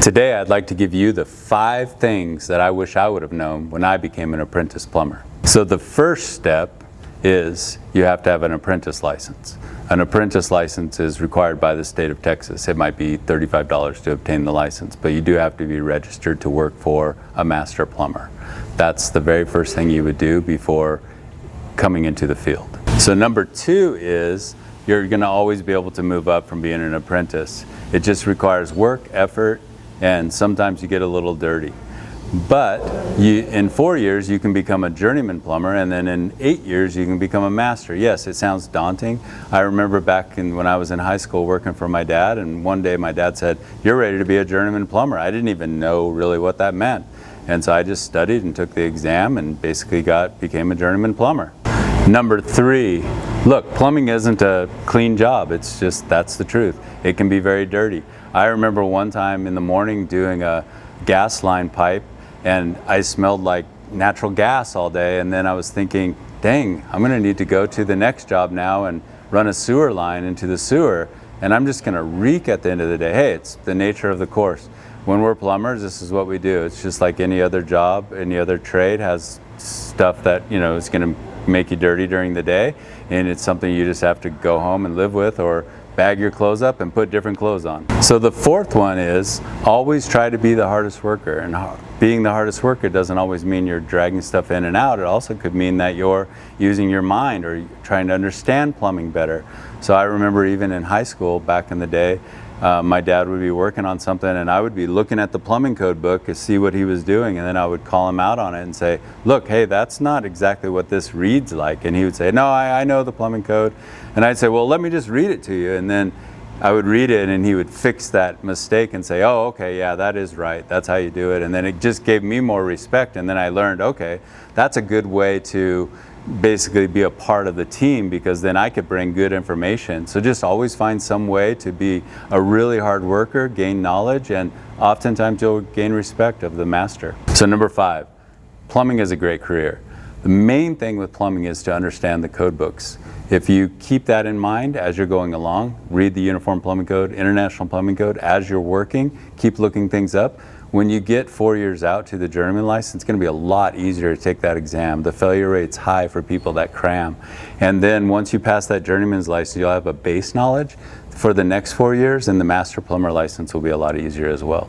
Today I'd like to give you the 5 things that I wish I would have known when I became an apprentice plumber. So the first step is you have to have an apprentice license. An apprentice license is required by the state of Texas. It might be $35 to obtain the license, but you do have to be registered to work for a master plumber. That's the very first thing you would do before coming into the field. So number 2 is you're going to always be able to move up from being an apprentice. It just requires work, effort, and sometimes you get a little dirty. But in 4 years you can become a journeyman plumber, and then in 8 years you can become a master. Yes, it sounds daunting. I remember back when I was in high school working for my dad, and one day my dad said, "You're ready to be a journeyman plumber." I didn't even know really what that meant. And so I just studied and took the exam and basically became a journeyman plumber. Number 3, look, plumbing isn't a clean job. It's just, that's the truth. It can be very dirty. I remember one time in the morning doing a gas line pipe, and I smelled like natural gas all day, and then I was thinking, dang, I'm gonna need to go to the next job now and run a sewer line into the sewer, and I'm just gonna reek at the end of the day. Hey, it's the nature of the course. When we're plumbers, this is what we do. It's just like any other job, any other trade has stuff that, you know, is gonna make you dirty during the day, and it's something you just have to go home and live with, or bag your clothes up and put different clothes on. So the 4th one is always try to be the hardest worker. And being the hardest worker doesn't always mean you're dragging stuff in and out. It also could mean that you're using your mind or trying to understand plumbing better. So I remember even in high school back in the day, my dad would be working on something, and I would be looking at the plumbing code book to see what he was doing, and then I would call him out on it and say, look, hey, that's not exactly what this reads like. And he would say, no, I know the plumbing code. And I'd say, well, let me just read it to you. And then I would read it, and he would fix that mistake and say, oh, okay, yeah, that is right. That's how you do it. And then it just gave me more respect. And then I learned, okay, that's a good way to basically be a part of the team, because then I could bring good information. So just always find some way to be a really hard worker, gain knowledge, and oftentimes you'll gain respect of the master. So number 5, plumbing is a great career. The main thing with plumbing is to understand the code books. If you keep that in mind as you're going along, read the Uniform Plumbing Code, International Plumbing Code, as you're working, keep looking things up. When you get 4 years out to the journeyman license, it's going to be a lot easier to take that exam. The failure rate's high for people that cram. And then once you pass that journeyman's license, you'll have a base knowledge for the next 4 years, and the master plumber license will be a lot easier as well.